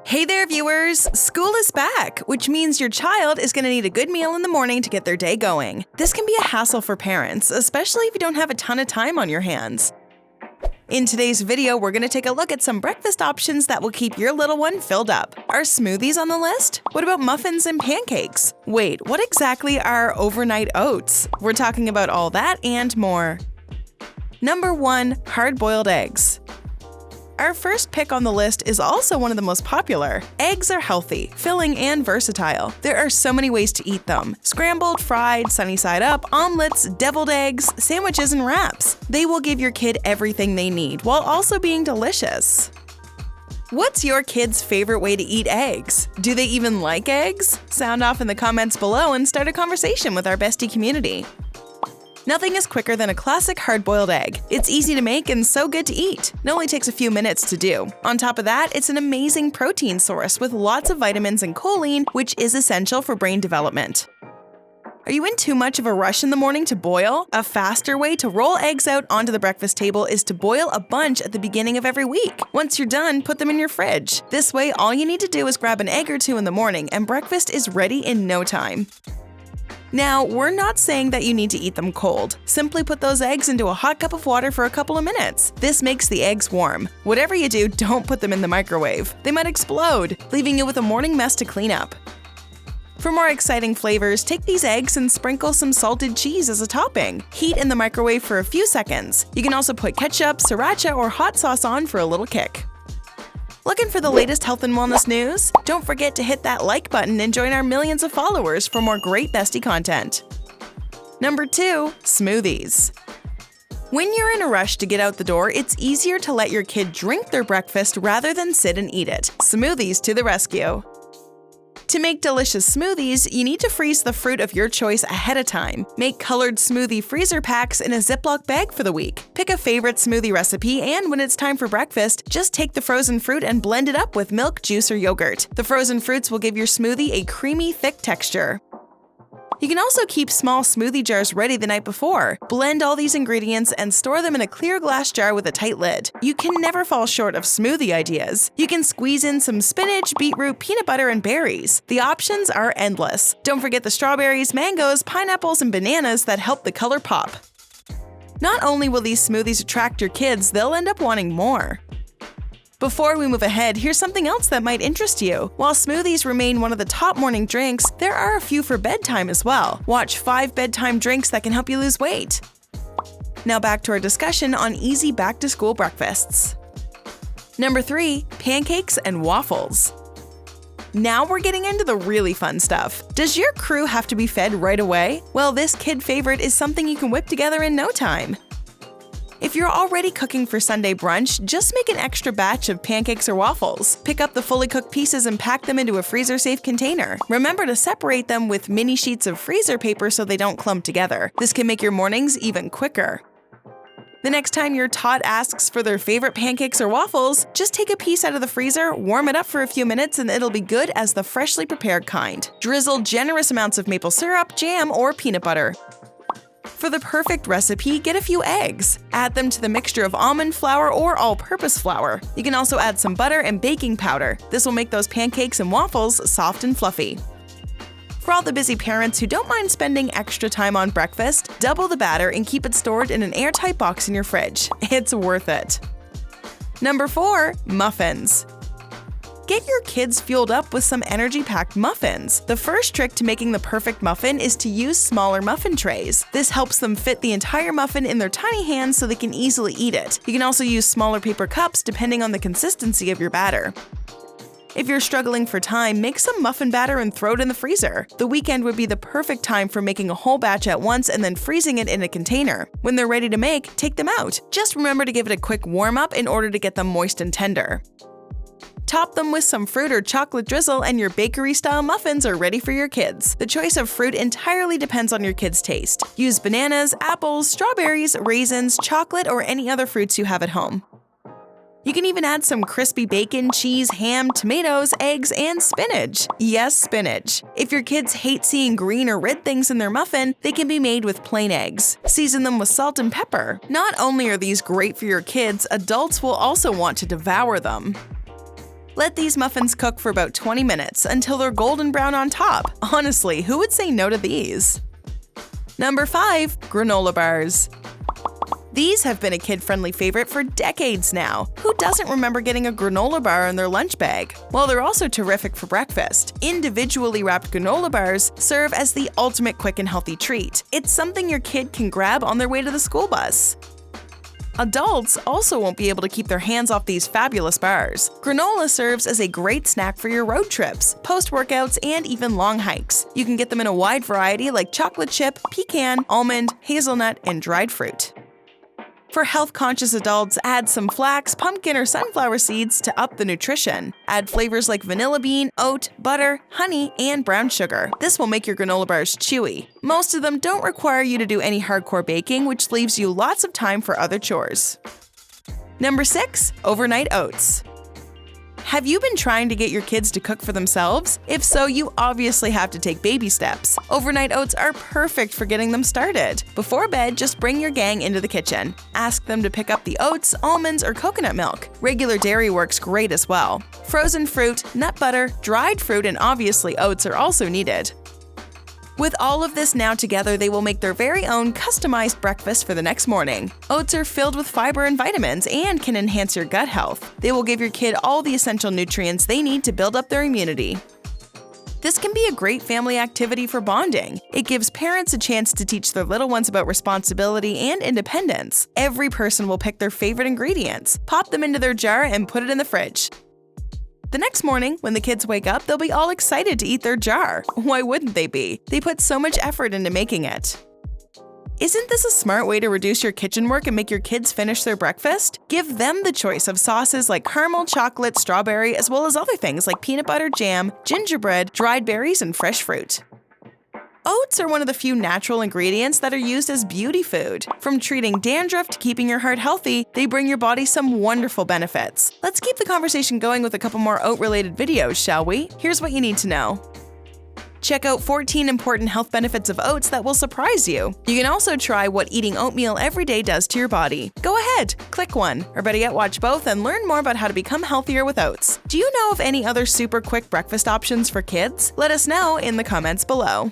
Hey there, viewers! School is back, which means your child is going to need a good meal in the morning to get their day going. This can be a hassle for parents, especially if you don't have a ton of time on your hands. In today's video, we're going to take a look at some breakfast options that will keep your little one filled up. Are smoothies on the list? What about muffins and pancakes? Wait, what exactly are overnight oats? We're talking about all that and more. Number 1. Hard-boiled eggs. Our first pick on the list is also one of the most popular. Eggs are healthy, filling, and versatile. There are so many ways to eat them: scrambled, fried, sunny side up, omelets, deviled eggs, sandwiches, and wraps. They will give your kid everything they need while also being delicious. What's your kid's favorite way to eat eggs? Do they even like eggs? Sound off in the comments below and start a conversation with our bestie community. Nothing is quicker than a classic hard-boiled egg. It's easy to make and so good to eat. It only takes a few minutes to do. On top of that, it's an amazing protein source with lots of vitamins and choline, which is essential for brain development. Are you in too much of a rush in the morning to boil? A faster way to roll eggs out onto the breakfast table is to boil a bunch at the beginning of every week. Once you're done, put them in your fridge. This way, all you need to do is grab an egg or two in the morning, and breakfast is ready in no time. Now, we're not saying that you need to eat them cold. Simply put those eggs into a hot cup of water for a couple of minutes. This makes the eggs warm. Whatever you do, don't put them in the microwave. They might explode, leaving you with a morning mess to clean up. For more exciting flavors, take these eggs and sprinkle some salted cheese as a topping. Heat in the microwave for a few seconds. You can also put ketchup, sriracha, or hot sauce on for a little kick. Looking for the latest health and wellness news? Don't forget to hit that like button and join our millions of followers for more great bestie content. Number 2. Smoothies. When you're in a rush to get out the door, it's easier to let your kid drink their breakfast rather than sit and eat it. Smoothies to the rescue. To make delicious smoothies, you need to freeze the fruit of your choice ahead of time. Make colored smoothie freezer packs in a Ziploc bag for the week. Pick a favorite smoothie recipe, and when it's time for breakfast, just take the frozen fruit and blend it up with milk, juice, or yogurt. The frozen fruits will give your smoothie a creamy, thick texture. You can also keep small smoothie jars ready the night before. Blend all these ingredients and store them in a clear glass jar with a tight lid. You can never fall short of smoothie ideas. You can squeeze in some spinach, beetroot, peanut butter, and berries. The options are endless. Don't forget the strawberries, mangoes, pineapples, and bananas that help the color pop. Not only will these smoothies attract your kids, they'll end up wanting more. Before we move ahead, here's something else that might interest you. While smoothies remain one of the top morning drinks, there are a few for bedtime as well. Watch 5 bedtime drinks that can help you lose weight. Now back to our discussion on easy back-to-school breakfasts. Number 3. Pancakes and waffles. Now we're getting into the really fun stuff. Does your crew have to be fed right away? Well, this kid favorite is something you can whip together in no time. If you're already cooking for Sunday brunch, just make an extra batch of pancakes or waffles. Pick up the fully cooked pieces and pack them into a freezer-safe container. Remember to separate them with mini sheets of freezer paper so they don't clump together. This can make your mornings even quicker. The next time your tot asks for their favorite pancakes or waffles, just take a piece out of the freezer, warm it up for a few minutes, and it'll be good as the freshly prepared kind. Drizzle generous amounts of maple syrup, jam, or peanut butter. For the perfect recipe, get a few eggs. Add them to the mixture of almond flour or all-purpose flour. You can also add some butter and baking powder. This will make those pancakes and waffles soft and fluffy. For all the busy parents who don't mind spending extra time on breakfast, double the batter and keep it stored in an airtight box in your fridge. It's worth it. Number 4. Muffins. Get your kids fueled up with some energy-packed muffins. The first trick to making the perfect muffin is to use smaller muffin trays. This helps them fit the entire muffin in their tiny hands so they can easily eat it. You can also use smaller paper cups depending on the consistency of your batter. If you're struggling for time, make some muffin batter and throw it in the freezer. The weekend would be the perfect time for making a whole batch at once and then freezing it in a container. When they're ready to make, take them out. Just remember to give it a quick warm-up in order to get them moist and tender. Top them with some fruit or chocolate drizzle and your bakery-style muffins are ready for your kids. The choice of fruit entirely depends on your kids' taste. Use bananas, apples, strawberries, raisins, chocolate, or any other fruits you have at home. You can even add some crispy bacon, cheese, ham, tomatoes, eggs, and spinach. Yes, spinach. If your kids hate seeing green or red things in their muffin, they can be made with plain eggs. Season them with salt and pepper. Not only are these great for your kids, adults will also want to devour them. Let these muffins cook for about 20 minutes until they're golden brown on top. Honestly, who would say no to these? Number 5. Granola bars. These have been a kid-friendly favorite for decades now. Who doesn't remember getting a granola bar in their lunch bag? Well, they're also terrific for breakfast. Individually wrapped granola bars serve as the ultimate quick and healthy treat. It's something your kid can grab on their way to the school bus. Adults also won't be able to keep their hands off these fabulous bars. Granola serves as a great snack for your road trips, post-workouts, and even long hikes. You can get them in a wide variety like chocolate chip, pecan, almond, hazelnut, and dried fruit. For health-conscious adults, add some flax, pumpkin, or sunflower seeds to up the nutrition. Add flavors like vanilla bean, oat, butter, honey, and brown sugar. This will make your granola bars chewy. Most of them don't require you to do any hardcore baking, which leaves you lots of time for other chores. Number 6. Overnight oats. Have you been trying to get your kids to cook for themselves? If so, you obviously have to take baby steps. Overnight oats are perfect for getting them started. Before bed, just bring your gang into the kitchen. Ask them to pick up the oats, almonds, or coconut milk. Regular dairy works great as well. Frozen fruit, nut butter, dried fruit, and obviously oats are also needed. With all of this now together, they will make their very own customized breakfast for the next morning. Oats are filled with fiber and vitamins and can enhance your gut health. They will give your kid all the essential nutrients they need to build up their immunity. This can be a great family activity for bonding. It gives parents a chance to teach their little ones about responsibility and independence. Every person will pick their favorite ingredients, pop them into their jar, and put it in the fridge. The next morning, when the kids wake up, they'll be all excited to eat their jar. Why wouldn't they be? They put so much effort into making it. Isn't this a smart way to reduce your kitchen work and make your kids finish their breakfast? Give them the choice of sauces like caramel, chocolate, strawberry, as well as other things like peanut butter, jam, gingerbread, dried berries, and fresh fruit. Oats are one of the few natural ingredients that are used as beauty food. From treating dandruff to keeping your heart healthy, they bring your body some wonderful benefits. Let's keep the conversation going with a couple more oat-related videos, shall we? Here's what you need to know. Check out 14 important health benefits of oats that will surprise you. You can also try what eating oatmeal every day does to your body. Go ahead, click one, or better yet, watch both and learn more about how to become healthier with oats. Do you know of any other super quick breakfast options for kids? Let us know in the comments below.